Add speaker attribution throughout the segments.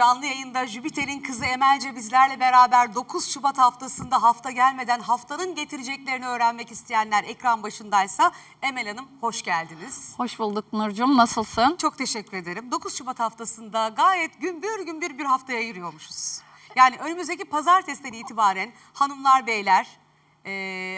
Speaker 1: canlı yayında Jüpiter'in kızı Emelce bizlerle beraber 9 Şubat haftasında hafta gelmeden haftanın getireceklerini öğrenmek isteyenler ekran başındaysa Emel Hanım hoş geldiniz.
Speaker 2: Hoş bulduk Nurcuğum, nasılsın?
Speaker 1: Çok teşekkür ederim. 9 Şubat haftasında gayet gümbür bir haftaya giriyormuşuz. Yani önümüzdeki pazartesiden itibaren hanımlar beyler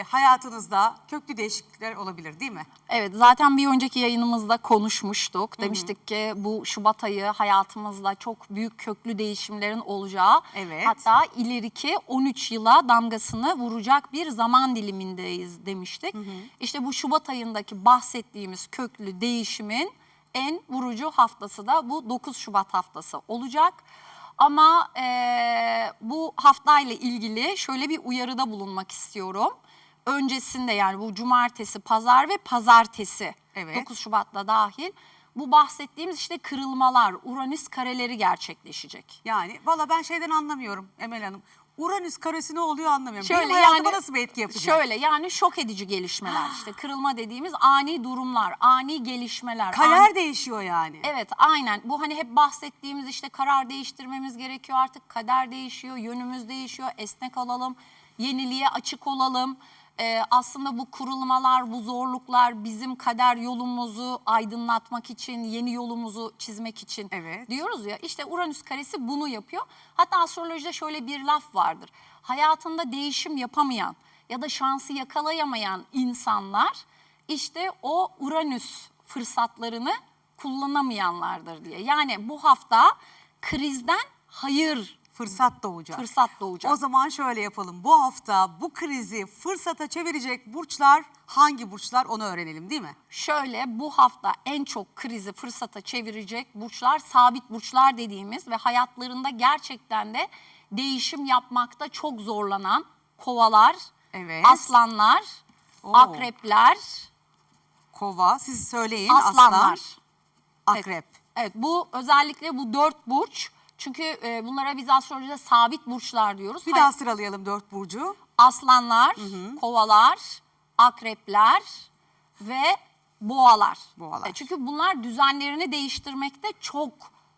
Speaker 1: hayatınızda köklü değişiklikler olabilir değil mi?
Speaker 2: Evet, zaten bir önceki yayınımızda konuşmuştuk. Demiştik ki bu Şubat ayı hayatımızda çok büyük köklü değişimlerin olacağı.
Speaker 1: Evet.
Speaker 2: Hatta ileriki 13 yıla damgasını vuracak bir zaman dilimindeyiz demiştik. İşte bu Şubat ayındaki bahsettiğimiz köklü değişimin en vurucu haftası da bu 9 Şubat haftası olacak. Ama bu haftayla ilgili şöyle bir uyarıda bulunmak istiyorum. Öncesinde yani bu cumartesi, pazar ve pazartesi,
Speaker 1: Evet.
Speaker 2: 9 Şubat'ta dahil bu bahsettiğimiz işte kırılmalar, Uranüs kareleri gerçekleşecek.
Speaker 1: Yani valla ben şeyden anlamıyorum Emel Hanım. Uranüs karesi ne oluyor anlamıyorum.
Speaker 2: Şöyle
Speaker 1: Benim hayatıma
Speaker 2: yani-
Speaker 1: nasıl bir etki yapacak?
Speaker 2: Şöyle yani şok edici gelişmeler, işte kırılma dediğimiz ani durumlar, ani gelişmeler.
Speaker 1: Kader değişiyor yani.
Speaker 2: Evet, aynen. Bu hani hep bahsettiğimiz işte karar değiştirmemiz gerekiyor artık. Kader değişiyor, yönümüz değişiyor. Esnek olalım, yeniliğe açık olalım. Aslında bu kırılmalar, bu zorluklar bizim kader yolumuzu aydınlatmak için, yeni yolumuzu çizmek için
Speaker 1: Evet.
Speaker 2: diyoruz ya. İşte Uranüs karesi bunu yapıyor. Hatta astrolojide şöyle bir laf vardır. Hayatında değişim yapamayan ya da şansı yakalayamayan insanlar işte o Uranüs fırsatlarını kullanamayanlardır diye. Yani bu hafta krizden hayır
Speaker 1: Fırsat doğacak.
Speaker 2: fırsat doğacak.
Speaker 1: O zaman şöyle yapalım. Bu hafta bu krizi fırsata çevirecek burçlar hangi burçlar onu öğrenelim değil mi?
Speaker 2: Şöyle bu hafta en çok krizi fırsata çevirecek burçlar sabit burçlar dediğimiz ve hayatlarında gerçekten de değişim yapmakta çok zorlanan kovalar,
Speaker 1: Evet.
Speaker 2: aslanlar,
Speaker 1: Oo.
Speaker 2: akrepler,
Speaker 1: Kova, siz söyleyin.
Speaker 2: aslanlar.
Speaker 1: Aslan, akrep.
Speaker 2: Evet, bu özellikle bu 4 burç. Çünkü bunlara biz astrolojide sabit burçlar diyoruz.
Speaker 1: Bir daha sıralayalım 4 burcu.
Speaker 2: Aslanlar, kovalar, akrepler ve boğalar.
Speaker 1: Boğalar.
Speaker 2: Çünkü bunlar düzenlerini değiştirmekte çok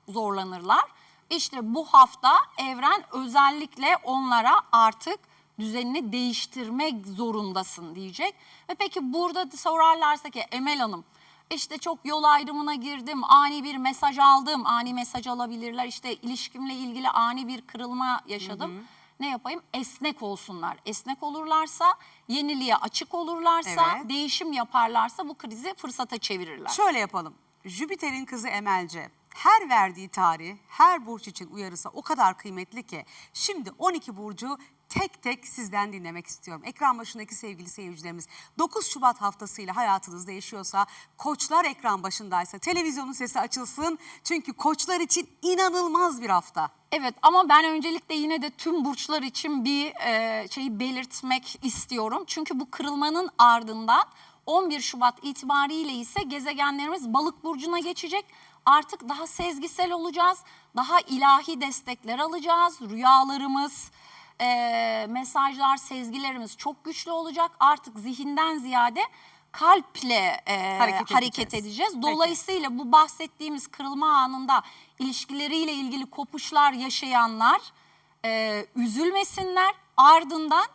Speaker 2: zorlanırlar. İşte bu hafta evren özellikle onlara artık düzenini değiştirmek zorundasın diyecek. Ve peki burada sorarlarsa ki Emel Hanım, İşte çok yol ayrımına girdim, ani bir mesaj aldım, ani mesaj alabilirler. İşte ilişkimle ilgili ani bir kırılma yaşadım. Ne yapayım? Esnek olsunlar. Esnek olurlarsa, yeniliğe açık olurlarsa,
Speaker 1: Evet.
Speaker 2: değişim yaparlarsa bu krizi fırsata çevirirler.
Speaker 1: Şöyle yapalım. Jüpiter'in kızı Emelce her verdiği tarih her burç için uyarısı o kadar kıymetli ki şimdi 12 burcu tek tek sizden dinlemek istiyorum. Ekran başındaki sevgili seyircilerimiz 9 Şubat haftasıyla hayatınız değişiyorsa, koçlar ekran başındaysa televizyonun sesi açılsın. Çünkü koçlar için inanılmaz bir hafta.
Speaker 2: Evet ama ben öncelikle yine de tüm burçlar için bir şeyi belirtmek istiyorum. Çünkü bu kırılmanın ardından 11 Şubat itibariyle ise gezegenlerimiz Balık burcuna geçecek. Artık daha sezgisel olacağız, daha ilahi destekler alacağız, rüyalarımız, mesajlar, sezgilerimiz çok güçlü olacak. Artık zihinden ziyade kalple hareket edeceğiz. Dolayısıyla bu bahsettiğimiz kırılma anında ilişkileriyle ilgili kopuşlar yaşayanlar üzülmesinler. Ardından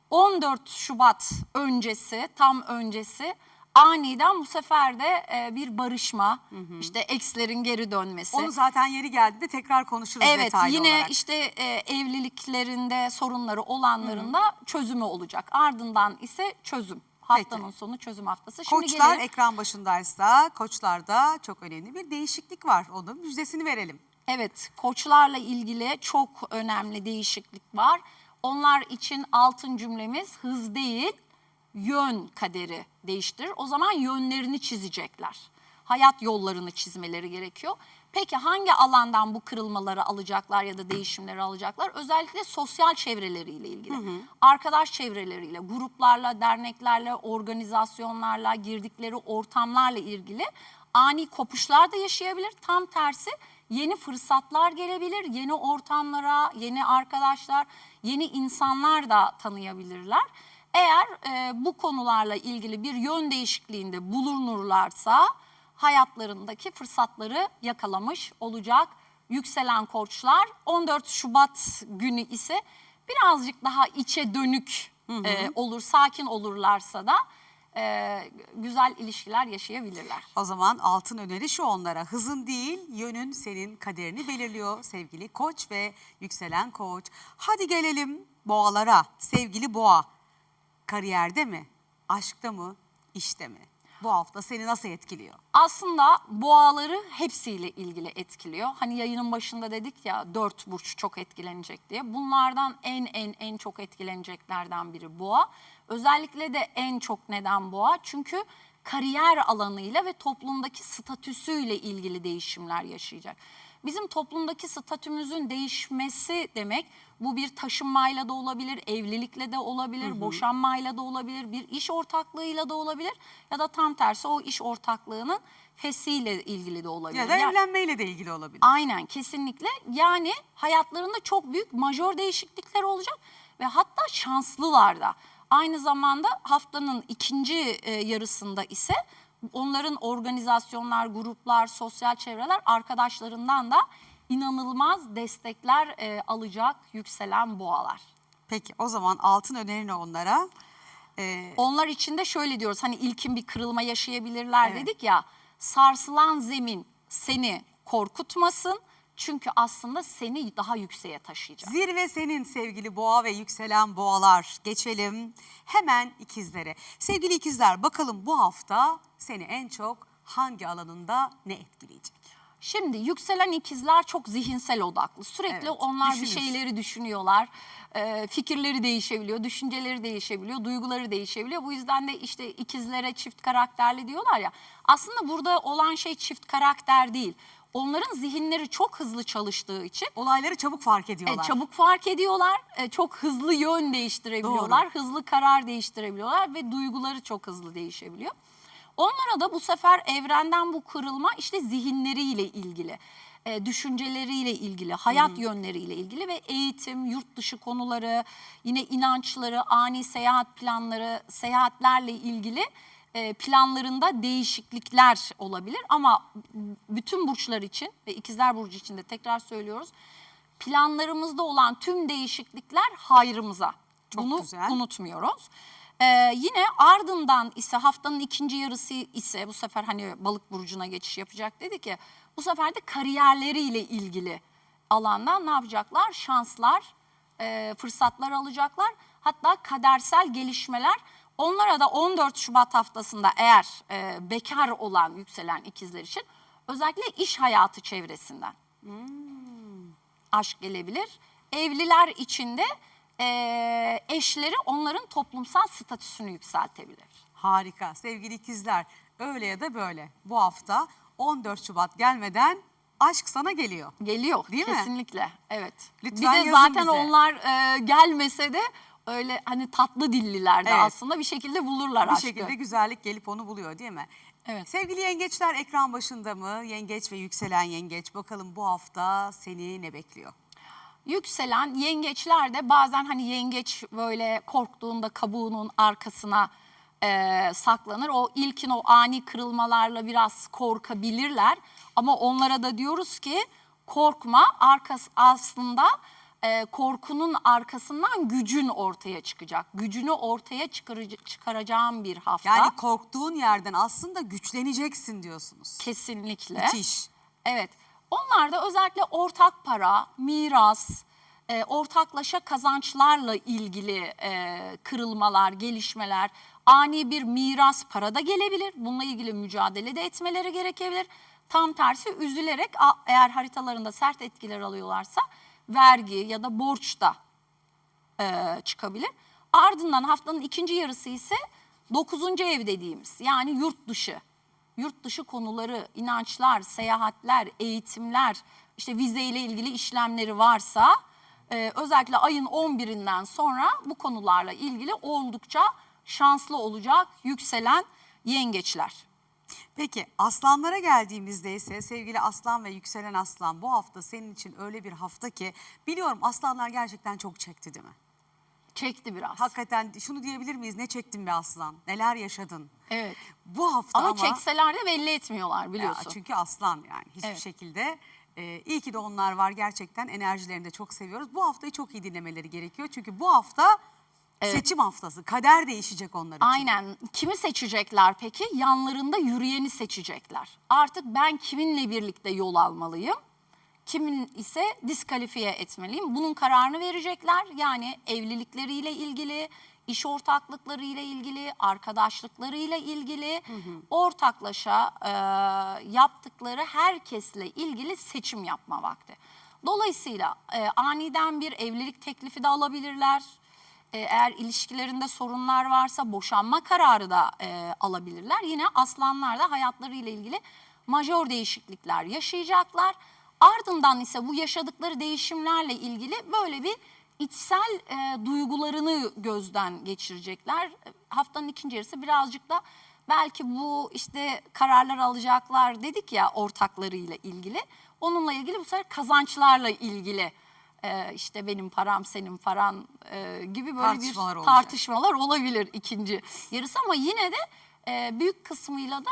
Speaker 2: 14 Şubat öncesi, tam öncesi aniden bu sefer de bir barışma, işte ekslerin geri dönmesi.
Speaker 1: Onu zaten yeri geldiğinde tekrar konuşuruz
Speaker 2: Evet,
Speaker 1: detaylı
Speaker 2: yine
Speaker 1: olarak.
Speaker 2: işte evliliklerinde sorunları olanların da çözümü olacak. Ardından ise çözüm. Haftanın sonu çözüm haftası. Şimdi
Speaker 1: Koçlar
Speaker 2: gelelim.
Speaker 1: ekran başındaysa koçlarda çok önemli bir değişiklik var. Onun müjdesini verelim.
Speaker 2: Evet, koçlarla ilgili çok önemli değişiklik var. Onlar için altın cümlemiz hız değil, yön kaderi değiştirir. O zaman yönlerini çizecekler. Hayat yollarını çizmeleri gerekiyor. Peki hangi alandan bu kırılmaları alacaklar ya da değişimleri alacaklar? Özellikle sosyal çevreleriyle ilgili. Arkadaş çevreleriyle, gruplarla, derneklerle, organizasyonlarla, girdikleri ortamlarla ilgili ani kopuşlar da yaşayabilir. Tam tersi yeni fırsatlar gelebilir. Yeni ortamlara, yeni arkadaşlar, yeni insanlar da tanıyabilirler. Eğer bu konularla ilgili bir yön değişikliğinde bulunurlarsa hayatlarındaki fırsatları yakalamış olacak yükselen koçlar 14 Şubat günü ise birazcık daha içe dönük olur, sakin olurlarsa da güzel ilişkiler yaşayabilirler.
Speaker 1: O zaman altın öneri şu onlara: hızın değil yönün senin kaderini belirliyor sevgili Koç ve yükselen Koç. Hadi gelelim boğalara. Sevgili boğa, kariyerde mi, aşkta mı, işte mi? Bu hafta seni nasıl etkiliyor?
Speaker 2: Aslında boğaları hepsiyle ilgili etkiliyor. Hani yayının başında dedik ya 4 burç çok etkilenecek diye. Bunlardan en çok etkileneceklerden biri boğa. Özellikle de en çok neden boğa? Çünkü kariyer alanıyla ve toplumdaki statüsüyle ilgili değişimler yaşayacak. Bizim toplumdaki statümüzün değişmesi demek bu bir taşınmayla da olabilir, evlilikle de olabilir, boşanmayla da olabilir, bir iş ortaklığıyla da olabilir ya da tam tersi o iş ortaklığının feshiyle ilgili de olabilir.
Speaker 1: Ya da evlenmeyle de ilgili olabilir.
Speaker 2: Aynen, kesinlikle. Yani hayatlarında çok büyük majör değişiklikler olacak ve hatta şanslılar da. Aynı zamanda haftanın ikinci yarısında ise onların organizasyonlar, gruplar, sosyal çevreler arkadaşlarından da inanılmaz destekler alacak yükselen boğalar.
Speaker 1: Peki o zaman altın öneri ne onlara?
Speaker 2: Onlar için de şöyle diyoruz, hani ilkin bir kırılma yaşayabilirler
Speaker 1: Evet.
Speaker 2: dedik ya, sarsılan zemin seni korkutmasın çünkü aslında seni daha yükseğe taşıyacak.
Speaker 1: Zirve senin sevgili boğa ve yükselen boğalar. Geçelim hemen ikizlere. Sevgili ikizler, bakalım bu hafta seni en çok hangi alanında ne etkileyecek?
Speaker 2: Şimdi yükselen ikizler çok zihinsel odaklı. Sürekli
Speaker 1: Evet,
Speaker 2: onlar bir
Speaker 1: düşünür.
Speaker 2: şeyleri düşünüyorlar. Fikirleri değişebiliyor, düşünceleri değişebiliyor, duyguları değişebiliyor. Bu yüzden de işte ikizlere çift karakterli diyorlar ya. Aslında burada olan şey çift karakter değil. Onların zihinleri çok hızlı çalıştığı için
Speaker 1: Olayları çabuk fark ediyorlar.
Speaker 2: çabuk fark ediyorlar, çok hızlı yön değiştirebiliyorlar, hızlı karar değiştirebiliyorlar ve duyguları çok hızlı değişebiliyor. Onlara da bu sefer evrenden bu kırılma işte zihinleriyle ilgili, düşünceleriyle ilgili, hayat yönleriyle ilgili ve eğitim, yurt dışı konuları, yine inançları, ani seyahat planları, seyahatlerle ilgili planlarında değişiklikler olabilir. Ama bütün burçlar için ve ikizler burcu için de tekrar söylüyoruz, planlarımızda olan tüm değişiklikler hayrımıza.
Speaker 1: Çok
Speaker 2: Bunu
Speaker 1: güzel.
Speaker 2: unutmuyoruz. Yine ardından ise haftanın ikinci yarısı ise bu sefer hani balık burcuna geçiş yapacak dedik ya, bu sefer de kariyerleriyle ilgili alandan ne yapacaklar? Şanslar, fırsatlar alacaklar. Hatta kadersel gelişmeler. Onlara da 14 Şubat haftasında eğer bekar olan yükselen ikizler için özellikle iş hayatı çevresinden aşk gelebilir. Evliler için de eşleri onların toplumsal statüsünü yükseltebilir.
Speaker 1: Harika sevgili ikizler, öyle ya da böyle bu hafta 14 Şubat gelmeden aşk sana geliyor.
Speaker 2: Geliyor.
Speaker 1: Değil mi?
Speaker 2: Kesinlikle. Evet.
Speaker 1: Lütfen
Speaker 2: bir de
Speaker 1: yazın
Speaker 2: zaten
Speaker 1: bize.
Speaker 2: onlar gelmese de öyle hani tatlı dilliler de
Speaker 1: Evet.
Speaker 2: aslında bir şekilde bulurlar
Speaker 1: Bir
Speaker 2: aşkı.
Speaker 1: şekilde güzellik gelip onu buluyor değil mi?
Speaker 2: Evet.
Speaker 1: Sevgili yengeçler, ekran başında mı? Yengeç ve yükselen yengeç, bakalım bu hafta seni ne bekliyor?
Speaker 2: Yükselen yengeçler de bazen hani yengeç böyle korktuğunda kabuğunun arkasına saklanır. O ilkin o ani kırılmalarla biraz korkabilirler. Ama onlara da diyoruz ki korkma, aslında korkunun arkasından gücün ortaya çıkacak. Gücünü ortaya çıkaracağın bir hafta.
Speaker 1: Yani korktuğun yerden aslında güçleneceksin diyorsunuz.
Speaker 2: Kesinlikle.
Speaker 1: Müthiş.
Speaker 2: Evet. Onlar da özellikle ortak para, miras, ortaklaşa kazançlarla ilgili kırılmalar, gelişmeler, ani bir miras para da gelebilir. Bununla ilgili mücadele de etmeleri gerekebilir. Tam tersi üzülerek eğer haritalarında sert etkiler alıyorlarsa vergi ya da borç da çıkabilir. Ardından haftanın ikinci yarısı ise 9. ev dediğimiz yani yurt dışı. Yurt dışı konuları, inançlar, seyahatler, eğitimler, işte vizeyle ilgili işlemleri varsa özellikle ayın 11'inden sonra bu konularla ilgili oldukça şanslı olacak yükselen yengeçler.
Speaker 1: Peki aslanlara geldiğimizde ise sevgili aslan ve yükselen aslan, bu hafta senin için öyle bir hafta ki biliyorum aslanlar gerçekten çok çekti değil mi?
Speaker 2: Çekti biraz.
Speaker 1: Hakikaten şunu diyebilir miyiz? Ne çektin be aslan? Neler yaşadın?
Speaker 2: Evet.
Speaker 1: Bu hafta
Speaker 2: Ama
Speaker 1: ama
Speaker 2: çekseler de belli etmiyorlar biliyorsun.
Speaker 1: ya çünkü aslan yani hiçbir
Speaker 2: Evet.
Speaker 1: şekilde İyi ki de onlar var, gerçekten enerjilerini de çok seviyoruz. Bu haftayı çok iyi dinlemeleri gerekiyor. Çünkü bu hafta seçim haftası. Kader değişecek onlar için.
Speaker 2: Aynen. Kimi seçecekler peki? Yanlarında yürüyeni seçecekler. Artık ben kiminle birlikte yol almalıyım? Kimin ise diskalifiye etmeliyim? Bunun kararını verecekler. Yani evlilikleriyle ilgili, iş ortaklıklarıyla ilgili, arkadaşlıklarıyla ilgili, ortaklaşa yaptıkları herkesle ilgili seçim yapma vakti. Dolayısıyla aniden bir evlilik teklifi de alabilirler. Eğer ilişkilerinde sorunlar varsa boşanma kararı da alabilirler. Yine aslanlar da hayatlarıyla ilgili majör değişiklikler yaşayacaklar. Ardından ise bu yaşadıkları değişimlerle ilgili böyle bir içsel duygularını gözden geçirecekler. Haftanın ikinci yarısı birazcık da belki bu işte kararlar alacaklar dedik ya ortaklarıyla ilgili. Onunla ilgili bu sefer kazançlarla ilgili işte benim param senin paran gibi böyle
Speaker 1: Tartışmalar
Speaker 2: bir
Speaker 1: olacak.
Speaker 2: tartışmalar olabilir ikinci yarısı. Ama yine de büyük kısmıyla da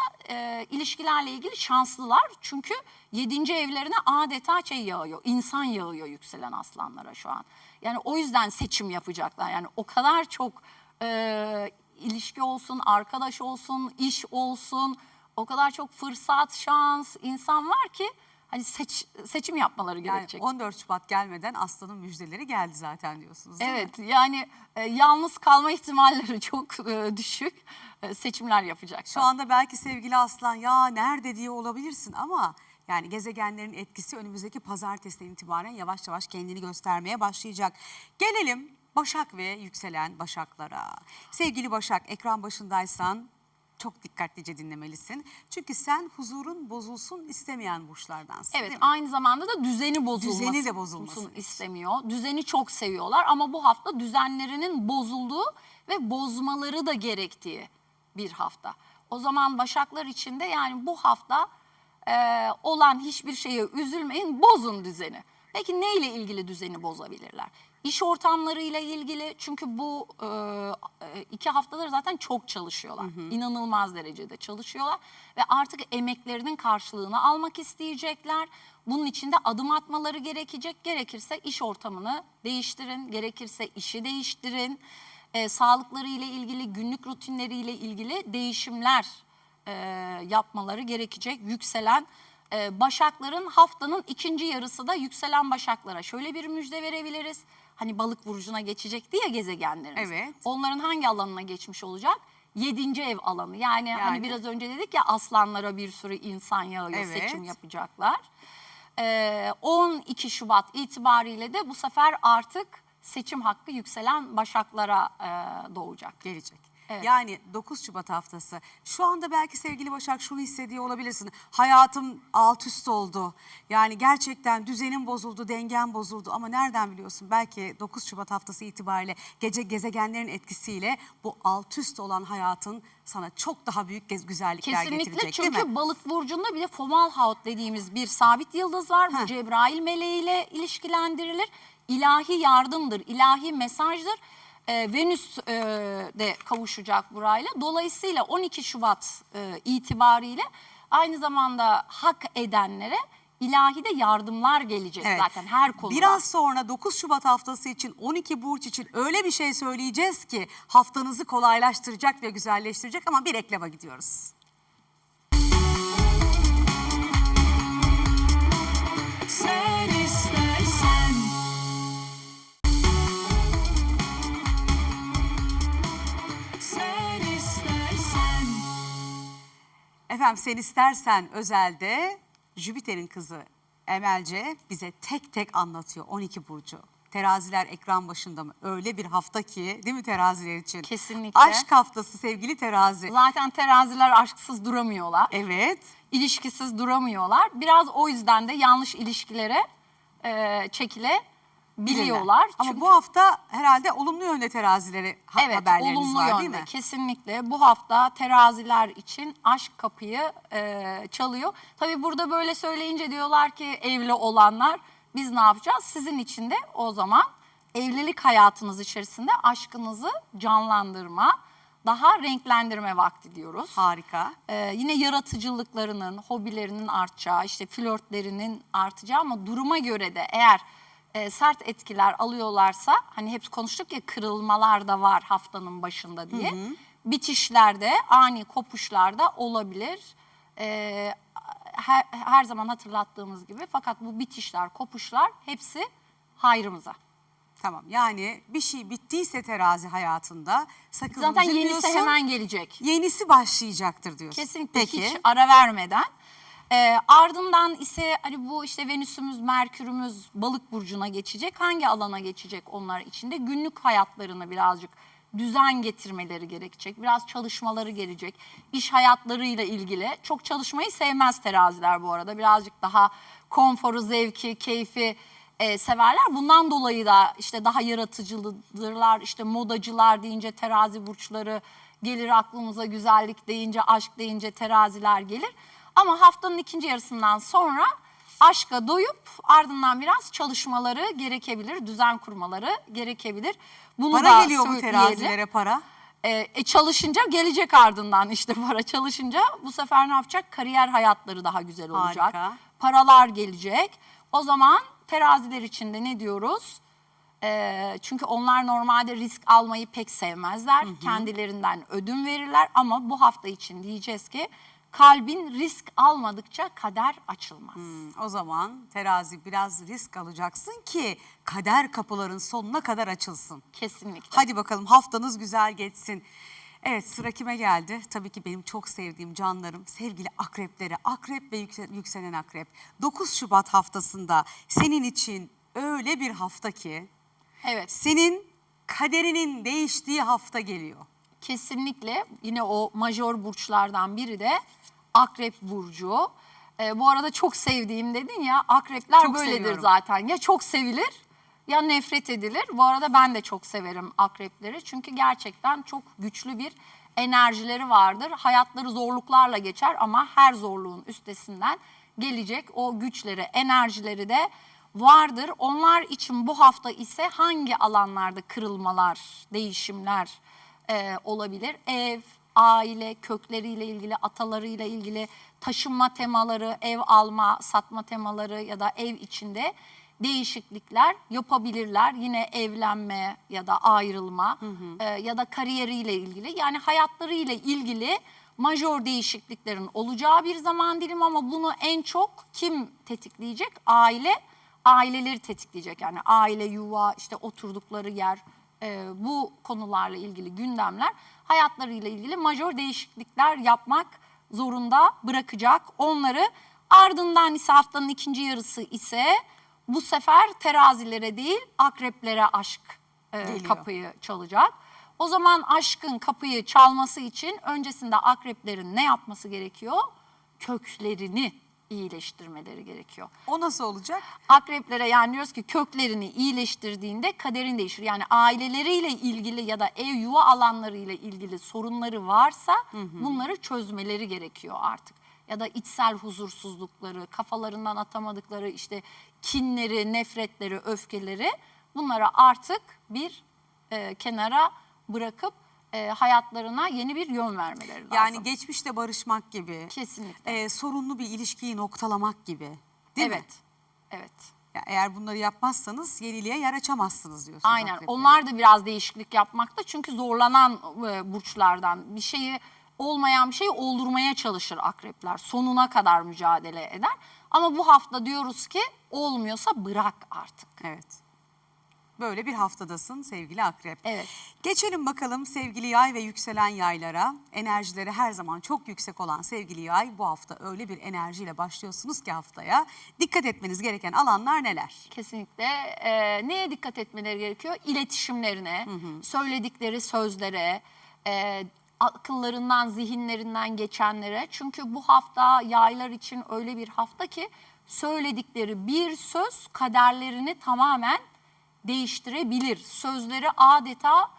Speaker 2: ilişkilerle ilgili şanslılar. Çünkü 7. evlerine adeta şey yağıyor, insan yağıyor yükselen aslanlara şu an. Yani o yüzden seçim yapacaklar. Yani o kadar çok ilişki olsun, arkadaş olsun, iş olsun, o kadar çok fırsat, şans, insan var ki hani seçim yapmaları
Speaker 1: Yani
Speaker 2: gerekecek.
Speaker 1: 14 Şubat gelmeden Aslan'ın müjdeleri geldi zaten diyorsunuz, değil mi?
Speaker 2: Evet, yani yalnız kalma ihtimalleri çok düşük. Seçimler yapacaklar.
Speaker 1: Şu anda belki sevgili Aslan ya nerede diye olabilirsin ama yani gezegenlerin etkisi önümüzdeki pazartesiden itibaren yavaş yavaş kendini göstermeye başlayacak. Gelelim Başak ve yükselen Başaklara. Sevgili Başak, ekran başındaysan çok dikkatlice dinlemelisin. Çünkü sen huzurun bozulsun istemeyen burçlardansın,
Speaker 2: Evet,
Speaker 1: değil mi?
Speaker 2: aynı zamanda da düzeni
Speaker 1: Düzeni de bozulmasını
Speaker 2: istemiyor. Düzeni çok seviyorlar ama bu hafta düzenlerinin bozulduğu ve bozmaları da gerektiği bir hafta. O zaman Başaklar için de yani bu hafta olan hiçbir şeye üzülmeyin, bozun düzeni. Peki neyle ilgili düzeni bozabilirler? İş ortamlarıyla ilgili, çünkü bu 2 haftadır zaten çok çalışıyorlar. İnanılmaz derecede çalışıyorlar ve artık emeklerinin karşılığını almak isteyecekler. Bunun için de adım atmaları gerekecek. Gerekirse iş ortamını değiştirin, gerekirse işi değiştirin. Sağlıkları ile ilgili, günlük rutinleriyle ilgili değişimler yapmaları gerekecek. Yükselen Başakların haftanın ikinci yarısı da yükselen Başaklara şöyle bir müjde verebiliriz. Hani balık burcuna geçecekti ya gezegenlerimiz.
Speaker 1: Evet.
Speaker 2: Onların hangi alanına geçmiş olacak? 7. ev alanı. Yani hani biraz önce dedik ya aslanlara bir sürü insan yağıyor,
Speaker 1: Evet.
Speaker 2: seçim yapacaklar. 12 Şubat itibariyle de bu sefer artık seçim hakkı yükselen Başaklara doğacak.
Speaker 1: Gelecek.
Speaker 2: Evet.
Speaker 1: Yani 9 Şubat haftası. Şu anda belki sevgili Başak şunu hissediyor olabilirsin. Hayatım alt üst oldu. Yani gerçekten düzenim bozuldu, dengem bozuldu. Ama nereden biliyorsun? Belki 9 Şubat haftası itibariyle gezegenlerin etkisiyle bu alt üst olan hayatın sana çok daha büyük güzellikler
Speaker 2: Kesinlikle,
Speaker 1: getirecek, değil mi?
Speaker 2: çünkü balık burcunda bir de Fomalhaut dediğimiz bir sabit yıldız var. Bu Cebrail meleğiyle ilişkilendirilir. İlahi yardımdır, ilahi mesajdır. Venüs de kavuşacak burayla. Dolayısıyla 12 Şubat itibariyle aynı zamanda hak edenlere ilahi de yardımlar gelecek zaten her konuda.
Speaker 1: Biraz sonra 9 Şubat haftası için 12 burç için öyle bir şey söyleyeceğiz ki haftanızı kolaylaştıracak ve güzelleştirecek, ama bir reklama gidiyoruz.
Speaker 3: Sen istersen Sen istersen
Speaker 1: Efendim, sen istersen özelde Jüpiter'in kızı Emelce bize tek tek anlatıyor 12 burcu. Teraziler ekran başında mı? Öyle bir hafta ki, değil mi teraziler için?
Speaker 2: Kesinlikle.
Speaker 1: Aşk haftası sevgili terazi.
Speaker 2: Zaten teraziler aşksız duramıyorlar.
Speaker 1: Evet.
Speaker 2: İlişkisiz duramıyorlar. Biraz o yüzden de yanlış ilişkilere çekilebiliyorlar.
Speaker 1: Ama
Speaker 2: Çünkü
Speaker 1: bu hafta herhalde olumlu yönde terazilere
Speaker 2: evet,
Speaker 1: haberleriniz
Speaker 2: olumlu
Speaker 1: var,
Speaker 2: yönde,
Speaker 1: değil mi?
Speaker 2: kesinlikle. Bu hafta teraziler için aşk kapıyı çalıyor. Tabii burada böyle söyleyince diyorlar ki evli olanlar biz ne yapacağız? Sizin için de o zaman evlilik hayatınız içerisinde aşkınızı canlandırma, daha renklendirme vakti diyoruz.
Speaker 1: Harika.
Speaker 2: Yine yaratıcılıklarının, hobilerinin artacağı, işte flörtlerinin artacağı ama duruma göre de eğer sert etkiler alıyorlarsa, hani hep konuştuk ya, kırılmalar da var haftanın başında diye. Bitişlerde, ani kopuşlarda olabilir. Her zaman hatırlattığımız gibi, fakat bu bitişler, kopuşlar hepsi hayrımıza.
Speaker 1: Tamam, yani bir şey bittiyse terazi hayatında sakın
Speaker 2: Zaten
Speaker 1: üzülmüyorsun.
Speaker 2: yenisi hemen gelecek.
Speaker 1: Yenisi başlayacaktır diyorsun.
Speaker 2: Kesinlikle,
Speaker 1: Peki.
Speaker 2: hiç ara vermeden. Ardından ise hani bu işte Venüs'ümüz, Merkür'ümüz Balık burcuna geçecek. Hangi alana geçecek onlar içinde? Günlük hayatlarını birazcık düzen getirmeleri gerekecek. Biraz çalışmaları gelecek. İş hayatlarıyla ilgili. Çok çalışmayı sevmez teraziler bu arada. Birazcık daha konforu, zevki, keyfi severler. Bundan dolayı da işte daha yaratıcıdırlar. İşte modacılar deyince terazi burçları gelir aklımıza, güzellik deyince, aşk deyince teraziler gelir. Ama haftanın ikinci yarısından sonra aşka doyup ardından biraz çalışmaları gerekebilir, düzen kurmaları gerekebilir. Bunu
Speaker 1: Para
Speaker 2: da
Speaker 1: geliyor mu
Speaker 2: söyleyelim.
Speaker 1: terazilere, para?
Speaker 2: Çalışınca gelecek ardından, işte para çalışınca bu sefer ne yapacak? Kariyer hayatları daha güzel olacak.
Speaker 1: Harika.
Speaker 2: Paralar gelecek. O zaman teraziler için de ne diyoruz? Çünkü onlar normalde risk almayı pek sevmezler. Kendilerinden ödün verirler ama bu hafta için diyeceğiz ki kalbin risk almadıkça kader açılmaz.
Speaker 1: O zaman terazi biraz risk alacaksın ki kader kapıların sonuna kadar açılsın.
Speaker 2: Kesinlikle.
Speaker 1: Hadi bakalım, haftanız güzel geçsin. Evet, sıra kime geldi? Tabii ki benim çok sevdiğim canlarım, sevgili akrepleri. Akrep ve yükselen akrep. 9 Şubat haftasında senin için öyle bir hafta ki
Speaker 2: Evet.
Speaker 1: senin kaderinin değiştiği hafta geliyor.
Speaker 2: Kesinlikle. Yine o majör burçlardan biri de Akrep burcu. Bu arada çok sevdiğim dedin ya, akrepler
Speaker 1: Çok
Speaker 2: böyledir
Speaker 1: seviyorum.
Speaker 2: zaten. Ya çok sevilir ya nefret edilir. Bu arada ben de çok severim akrepleri. Çünkü gerçekten çok güçlü bir enerjileri vardır. Hayatları zorluklarla geçer ama her zorluğun üstesinden gelecek o güçleri, enerjileri de vardır. Onlar için bu hafta ise hangi alanlarda kırılmalar, değişimler olabilir? Ev, aile, kökleriyle ilgili, atalarıyla ilgili taşınma temaları, ev alma, satma temaları ya da ev içinde değişiklikler yapabilirler. Yine evlenme ya da ayrılma ya da kariyeriyle ilgili, yani hayatlarıyla ilgili majör değişikliklerin olacağı bir zaman dilimi ama bunu en çok kim tetikleyecek? Aileleri tetikleyecek. Yani aile, yuva, işte oturdukları yer, bu konularla ilgili gündemler hayatlarıyla ilgili majör değişiklikler yapmak zorunda bırakacak onları. Ardından ise haftanın ikinci yarısı ise bu sefer terazilere değil akreplere aşk
Speaker 1: Geliyor.
Speaker 2: kapıyı çalacak. O zaman aşkın kapıyı çalması için öncesinde akreplerin ne yapması gerekiyor? Köklerini iyileştirmeleri gerekiyor.
Speaker 1: O nasıl olacak?
Speaker 2: Akreplere yani diyoruz ki köklerini iyileştirdiğinde kaderin değişir. Yani aileleriyle ilgili ya da ev yuva alanlarıyla ilgili sorunları varsa bunları çözmeleri gerekiyor artık. Ya da içsel huzursuzlukları, kafalarından atamadıkları işte kinleri, nefretleri, öfkeleri, bunları artık bir kenara bırakıp hayatlarına yeni bir yön vermeleri lazım.
Speaker 1: Yani geçmişte barışmak gibi.
Speaker 2: Kesinlikle.
Speaker 1: Sorunlu bir ilişkiyi noktalamak gibi. Değil mi?
Speaker 2: Evet. Evet.
Speaker 1: Ya eğer bunları yapmazsanız yeniliğe yer açamazsınız diyorsunuz.
Speaker 2: Aynen.
Speaker 1: akrepler.
Speaker 2: Onlar da biraz değişiklik yapmakta. Çünkü zorlanan burçlardan, bir şeyi olmayan bir şeyi oldurmaya çalışır akrepler. Sonuna kadar mücadele eder. Ama bu hafta diyoruz ki olmuyorsa bırak artık.
Speaker 1: Evet. Böyle bir haftadasın sevgili akrep.
Speaker 2: Evet.
Speaker 1: Geçelim bakalım sevgili yay ve yükselen yaylara. Enerjileri her zaman çok yüksek olan sevgili yay, bu hafta öyle bir enerjiyle başlıyorsunuz ki haftaya. Dikkat etmeniz gereken alanlar neler?
Speaker 2: Kesinlikle. Neye dikkat etmeleri gerekiyor? İletişimlerine, söyledikleri sözlere, akıllarından, zihinlerinden geçenlere. Çünkü bu hafta yaylar için öyle bir hafta ki söyledikleri bir söz kaderlerini tamamen değiştirebilir. Sözleri adeta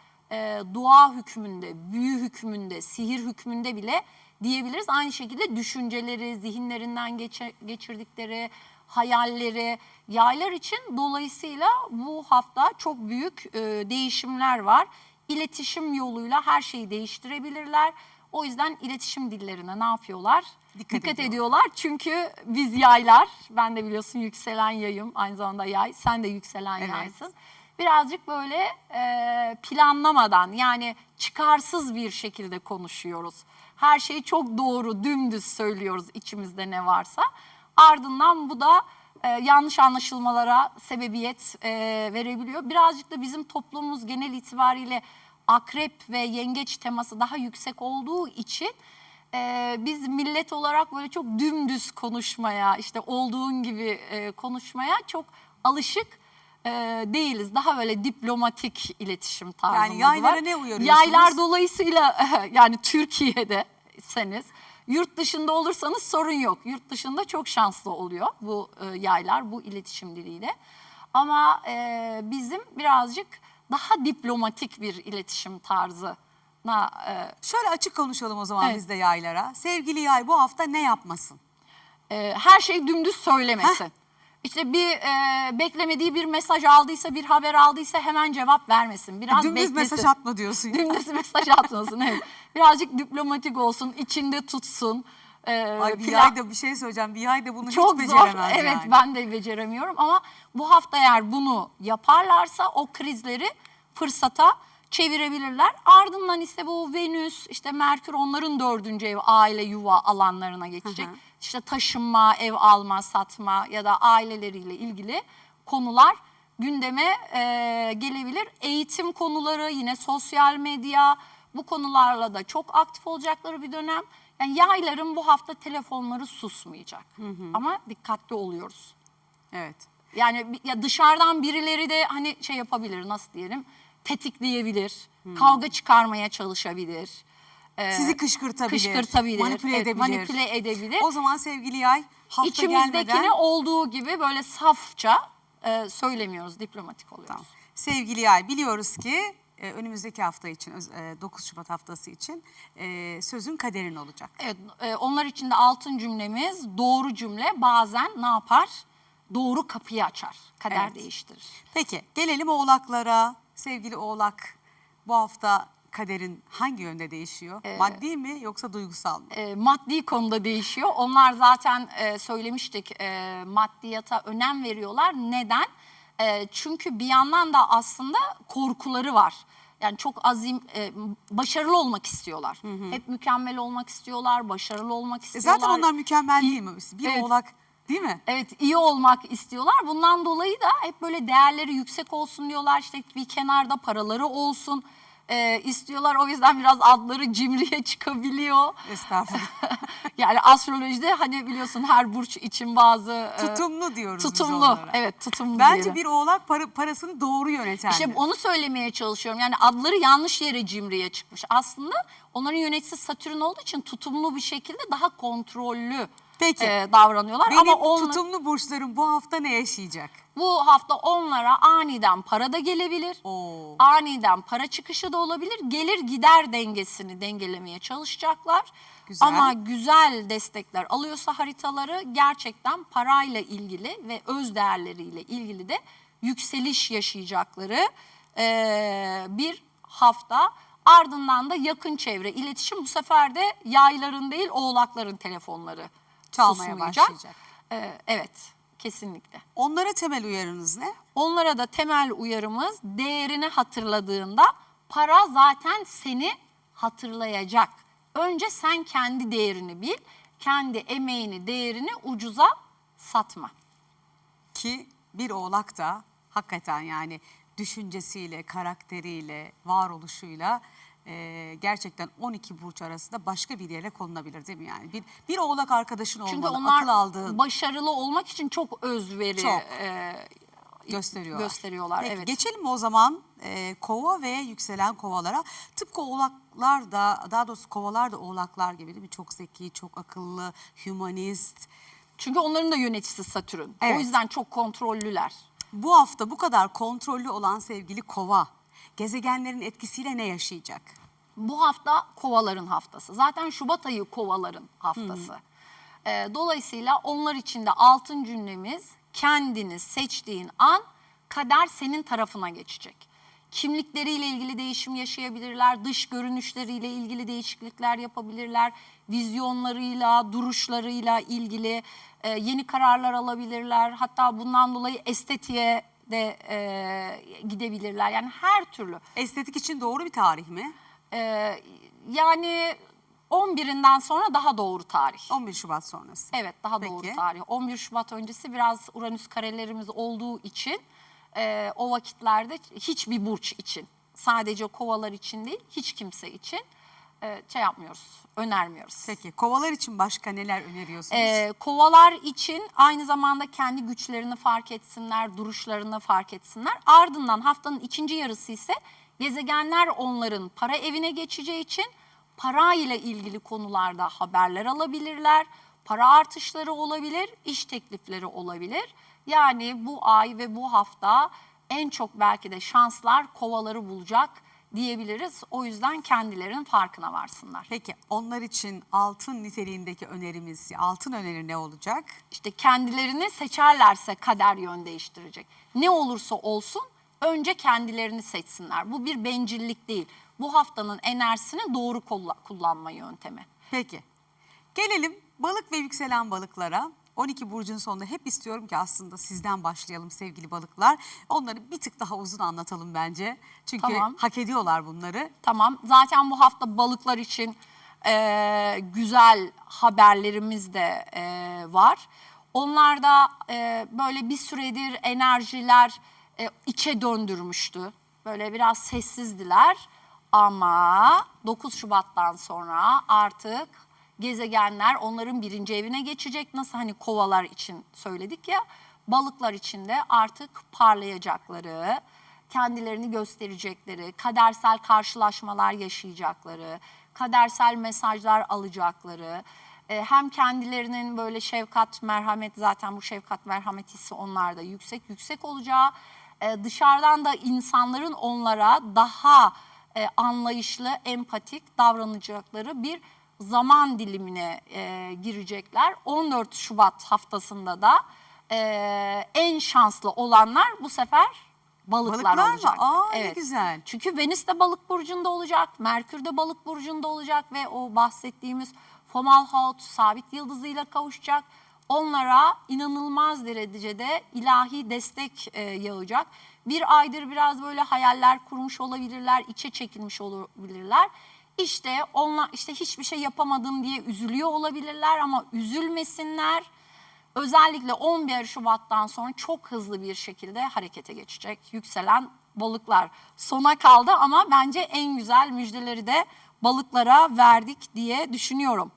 Speaker 2: dua hükmünde, büyü hükmünde, sihir hükmünde bile diyebiliriz. Aynı şekilde düşünceleri, zihinlerinden geçirdikleri hayalleri, yaylar için dolayısıyla bu hafta çok büyük değişimler var. iletişim yoluyla her şeyi değiştirebilirler. O yüzden iletişim dillerine ne yapıyorlar? Dikkat ediyorlar. Çünkü biz yaylar, ben de biliyorsun yükselen yayım, aynı zamanda yay, sen de yükselen
Speaker 1: Evet.
Speaker 2: yaysın. Birazcık böyle planlamadan, yani çıkarsız bir şekilde konuşuyoruz. Her şeyi çok doğru, dümdüz söylüyoruz içimizde ne varsa. Ardından bu da yanlış anlaşılmalara sebebiyet verebiliyor. Birazcık da bizim toplumumuz genel itibariyle akrep ve yengeç teması daha yüksek olduğu için biz millet olarak böyle çok dümdüz konuşmaya, işte olduğun gibi konuşmaya çok alışık değiliz. Daha böyle diplomatik iletişim tarzımız
Speaker 1: Yani yaylara
Speaker 2: var.
Speaker 1: ne uyarıyorsunuz?
Speaker 2: Yaylar dolayısıyla yani Türkiye'deyseniz, yurt dışında olursanız sorun yok. Yurt dışında çok şanslı oluyor bu yaylar, bu iletişim diliyle. Ama bizim birazcık daha diplomatik bir iletişim tarzına
Speaker 1: Şöyle açık konuşalım o zaman
Speaker 2: Evet.
Speaker 1: biz de yaylara. Sevgili yay bu hafta ne yapmasın?
Speaker 2: her şey dümdüz söylemesin. İşte bir beklemediği bir mesaj aldıysa, bir haber aldıysa hemen cevap vermesin. Biraz
Speaker 1: Dümdüz
Speaker 2: beklesin.
Speaker 1: mesaj atma diyorsun. ya.
Speaker 2: Dümdüz mesaj atmasın, evet. Birazcık diplomatik olsun, içinde tutsun.
Speaker 1: Ay bir
Speaker 2: plan-
Speaker 1: yay da bir şey söyleyeceğim. Bir yay da bunu
Speaker 2: Çok
Speaker 1: hiç
Speaker 2: zor.
Speaker 1: beceremez
Speaker 2: Evet,
Speaker 1: yani.
Speaker 2: ben de beceremiyorum ama bu hafta eğer bunu yaparlarsa o krizleri fırsata çevirebilirler. Ardından ise bu Venüs, işte Merkür, onların 4. ev, aile, yuva alanlarına geçecek.
Speaker 1: Hı hı.
Speaker 2: İşte taşınma, ev alma, satma ya da aileleriyle ilgili konular gündeme gelebilir. Eğitim konuları, yine sosyal medya, bu konularla da çok aktif olacakları bir dönem. Yani yayların bu hafta telefonları susmayacak. Ama dikkatli oluyoruz.
Speaker 1: Evet.
Speaker 2: Yani ya dışarıdan birileri de hani şey yapabilir, nasıl diyelim, tetikleyebilir, kavga çıkarmaya çalışabilir.
Speaker 1: Sizi kışkırtabilir, manipüle
Speaker 2: evet,
Speaker 1: edebilir.
Speaker 2: manipüle edebilir.
Speaker 1: O zaman sevgili yay hafta
Speaker 2: İçimizdekini
Speaker 1: gelmeden...
Speaker 2: olduğu gibi böyle safça söylemiyoruz, diplomatik oluyoruz.
Speaker 1: Tamam. Sevgili yay biliyoruz ki önümüzdeki hafta için 9 Şubat haftası için sözün kaderin olacak.
Speaker 2: Evet, onlar için de altın cümlemiz doğru cümle bazen ne yapar? Doğru kapıyı açar, kader
Speaker 1: Evet.
Speaker 2: değiştirir.
Speaker 1: Peki gelelim oğlaklara. Sevgili oğlak bu hafta kaderin hangi yönde değişiyor? Maddi mi yoksa duygusal mı?
Speaker 2: Maddi konuda değişiyor. Onlar zaten söylemiştik, maddiyata önem veriyorlar. Neden? Çünkü bir yandan da aslında korkuları var. Yani çok azim, başarılı olmak istiyorlar. Hep mükemmel olmak istiyorlar, başarılı olmak istiyorlar.
Speaker 1: Zaten onlar mükemmel değil mi? Bir
Speaker 2: Evet.
Speaker 1: oğlak değil mi?
Speaker 2: Evet, iyi olmak istiyorlar. Bundan dolayı da hep böyle değerleri yüksek olsun diyorlar. İşte bir kenarda paraları olsun istiyorlar. O yüzden biraz adları cimriye çıkabiliyor.
Speaker 1: Estağfurullah.
Speaker 2: Yani astrolojide hani biliyorsun her burç için bazı
Speaker 1: Tutumlu diyoruz biz
Speaker 2: tutumlu.
Speaker 1: onlara.
Speaker 2: Evet, tutumlu
Speaker 1: Bence
Speaker 2: diyelim.
Speaker 1: bir oğlak parasını doğru yönetendir.
Speaker 2: İşte onu söylemeye çalışıyorum. Yani adları yanlış yere cimriye çıkmış. Aslında onların yöneticisi Satürn olduğu için tutumlu bir şekilde daha kontrollü
Speaker 1: Peki.
Speaker 2: davranıyorlar.
Speaker 1: Benim
Speaker 2: Ama onlar,
Speaker 1: tutumlu burçlarım bu hafta ne yaşayacak?
Speaker 2: bu hafta onlara aniden para da gelebilir.
Speaker 1: Oo.
Speaker 2: Aniden para çıkışı da olabilir. Gelir gider dengesini dengelemeye çalışacaklar.
Speaker 1: Güzel.
Speaker 2: Ama güzel destekler alıyorsa haritaları, gerçekten parayla ilgili ve öz değerleriyle ilgili de yükseliş yaşayacakları bir hafta. Ardından da yakın çevre, iletişim, bu sefer de yayların değil oğlakların telefonları
Speaker 1: Çalmaya
Speaker 2: susmayacak.
Speaker 1: başlayacak.
Speaker 2: Evet, kesinlikle.
Speaker 1: Onlara temel uyarınız ne?
Speaker 2: Onlara da temel uyarımız, değerini hatırladığında para zaten seni hatırlayacak. Önce sen kendi değerini bil, kendi emeğini, değerini ucuza satma.
Speaker 1: Ki bir oğlak da hakikaten yani düşüncesiyle, karakteriyle, varoluşuyla gerçekten 12 burç arasında başka bir yere konulabilir değil mi yani? Bir oğlak arkadaşın olmalı,
Speaker 2: Çünkü onlar
Speaker 1: akıl aldığın
Speaker 2: başarılı olmak için çok özveri
Speaker 1: Çok. gösteriyorlar.
Speaker 2: gösteriyorlar.
Speaker 1: Peki,
Speaker 2: Evet.
Speaker 1: geçelim mi o zaman kova ve yükselen kovalara? Tıpkı oğlaklar da, daha doğrusu kovalar da oğlaklar gibi değil mi? Çok zeki, çok akıllı, hümanist.
Speaker 2: Çünkü onların da yöneticisi Satürn.
Speaker 1: Evet.
Speaker 2: O yüzden çok kontrollüler.
Speaker 1: Bu hafta bu kadar kontrollü olan sevgili kova, gezegenlerin etkisiyle ne yaşayacak?
Speaker 2: Bu hafta kovaların haftası. Zaten Şubat ayı kovaların haftası. Dolayısıyla onlar için de altın cümlemiz, kendini seçtiğin an kader senin tarafına geçecek. Kimlikleriyle ilgili değişim yaşayabilirler, dış görünüşleriyle ilgili değişiklikler yapabilirler, vizyonlarıyla, duruşlarıyla ilgili yeni kararlar alabilirler. Hatta bundan dolayı estetiğe de gidebilirler. Yani her türlü.
Speaker 1: Estetik için doğru bir tarih mi?
Speaker 2: Yani 11'inden sonra daha doğru tarih.
Speaker 1: 11 Şubat sonrası.
Speaker 2: Evet, daha
Speaker 1: Peki.
Speaker 2: doğru tarih. 11 Şubat öncesi biraz Uranüs karelerimiz olduğu için o vakitlerde hiçbir burç için, sadece kovalar için değil, hiç kimse için şey yapmıyoruz, önermiyoruz.
Speaker 1: Peki kovalar için başka neler öneriyorsunuz?
Speaker 2: Kovalar için aynı zamanda kendi güçlerini fark etsinler, duruşlarını fark etsinler. Ardından haftanın ikinci yarısı ise gezegenler onların para evine geçeceği için para ile ilgili konularda haberler alabilirler. Para artışları olabilir, iş teklifleri olabilir. Yani bu ay ve bu hafta en çok belki de şanslar kovaları bulacak diyebiliriz. O yüzden kendilerinin farkına varsınlar.
Speaker 1: Peki onlar için altın niteliğindeki önerimiz, altın öneri ne olacak?
Speaker 2: İşte kendilerini seçerlerse kader yön değiştirecek. Ne olursa olsun önce kendilerini seçsinler. Bu bir bencillik değil. Bu haftanın enerjisini doğru kullanma yöntemi.
Speaker 1: Peki gelelim balık ve yükselen balıklara. 12 burcun sonunda hep istiyorum ki aslında sizden başlayalım sevgili balıklar. Onları bir tık daha uzun anlatalım bence. Çünkü
Speaker 2: Tamam.
Speaker 1: hak ediyorlar bunları.
Speaker 2: Tamam. Zaten bu hafta balıklar için güzel haberlerimiz de var. Onlar da böyle bir süredir enerjiler içe döndürmüştü. Böyle biraz sessizdiler. Ama 9 Şubat'tan sonra artık gezegenler onların birinci evine geçecek. Nasıl hani kovalar için söyledik ya, balıklar için de artık parlayacakları, kendilerini gösterecekleri, kadersel karşılaşmalar yaşayacakları, kadersel mesajlar alacakları, hem kendilerinin böyle şefkat, merhamet, zaten bu şefkat, merhamet hissi onlarda yüksek olacağı, dışarıdan da insanların onlara daha anlayışlı, empatik davranacakları bir zaman dilimine girecekler. 14 Şubat haftasında da en şanslı olanlar bu sefer balıklar
Speaker 1: Balıklar mı?
Speaker 2: olacak.
Speaker 1: Aa, ne güzel.
Speaker 2: Çünkü Venüs de balık burcunda olacak, Merkür de balık burcunda olacak ve o bahsettiğimiz Fomalhaut sabit yıldızıyla kavuşacak. Onlara inanılmaz derecede ilahi destek yağacak. Bir aydır biraz böyle hayaller kurmuş olabilirler, içe çekilmiş olabilirler. İşte onlar hiçbir şey yapamadım diye üzülüyor olabilirler ama üzülmesinler. Özellikle 11 Şubat'tan sonra çok hızlı bir şekilde harekete geçecek yükselen balıklar. Sona kaldı ama bence en güzel müjdeleri de balıklara verdik diye düşünüyorum.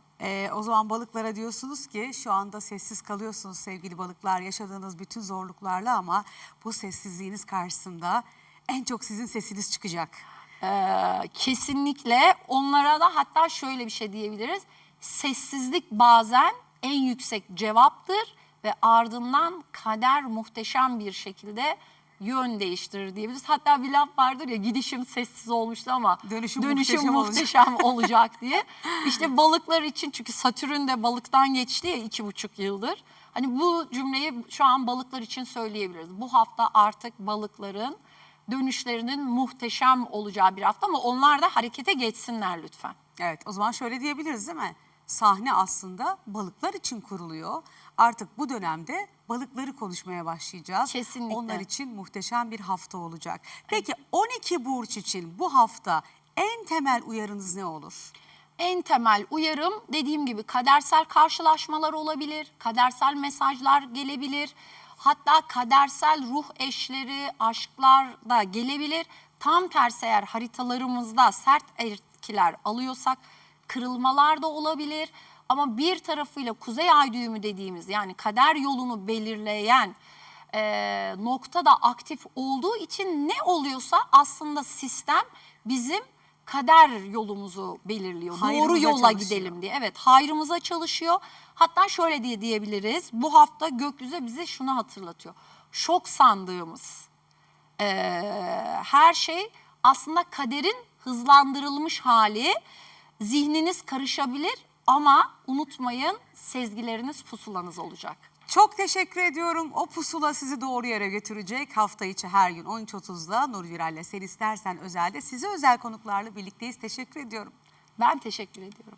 Speaker 1: O zaman balıklara diyorsunuz ki şu anda sessiz kalıyorsunuz sevgili balıklar, yaşadığınız bütün zorluklarla ama bu sessizliğiniz karşısında en çok sizin sesiniz çıkacak.
Speaker 2: Kesinlikle onlara da hatta şöyle bir şey diyebiliriz. Sessizlik bazen en yüksek cevaptır ve ardından kader muhteşem bir şekilde yön değiştirir diyebiliriz. Hatta bir laf vardır ya, gidişim sessiz olmuştu ama dönüşüm muhteşem olacak diye. İşte balıklar için, çünkü Satürn de balıktan geçti ya 2,5 yıldır. Hani bu cümleyi şu an balıklar için söyleyebiliriz. Bu hafta artık balıkların dönüşlerinin muhteşem olacağı bir hafta ama onlar da harekete geçsinler lütfen.
Speaker 1: Evet, o zaman şöyle diyebiliriz değil mi? Sahne aslında balıklar için kuruluyor. Artık bu dönemde balıkları konuşmaya başlayacağız.
Speaker 2: Kesinlikle.
Speaker 1: Onlar için muhteşem bir hafta olacak. Peki 12 burç için bu hafta en temel uyarınız ne olur?
Speaker 2: En temel uyarım, dediğim gibi, kadersel karşılaşmalar olabilir, kadersel mesajlar gelebilir. Hatta kadersel ruh eşleri, aşklar da gelebilir. Tam tersi, eğer haritalarımızda sert etkiler alıyorsak kırılmalar da olabilir. Ama bir tarafıyla kuzey ay düğümü dediğimiz, yani kader yolunu belirleyen nokta da aktif olduğu için ne oluyorsa aslında sistem bizim kader yolumuzu belirliyor.
Speaker 1: Hayrımıza
Speaker 2: Doğru yola
Speaker 1: çalışıyor.
Speaker 2: gidelim diye. Evet, hayrımıza çalışıyor. Hatta şöyle diyebiliriz. Bu hafta gökyüzü bize şunu hatırlatıyor. Şok sandığımız her şey aslında kaderin hızlandırılmış hali. Zihniniz karışabilir ama unutmayın, sezgileriniz pusulanız olacak.
Speaker 1: Çok teşekkür ediyorum. O pusula sizi doğru yere götürecek. Hafta içi her gün 13.30'da Nur Viral'le Sen İstersen Özel'de size özel konuklarla birlikteyiz. Teşekkür ediyorum.
Speaker 2: Ben teşekkür ediyorum.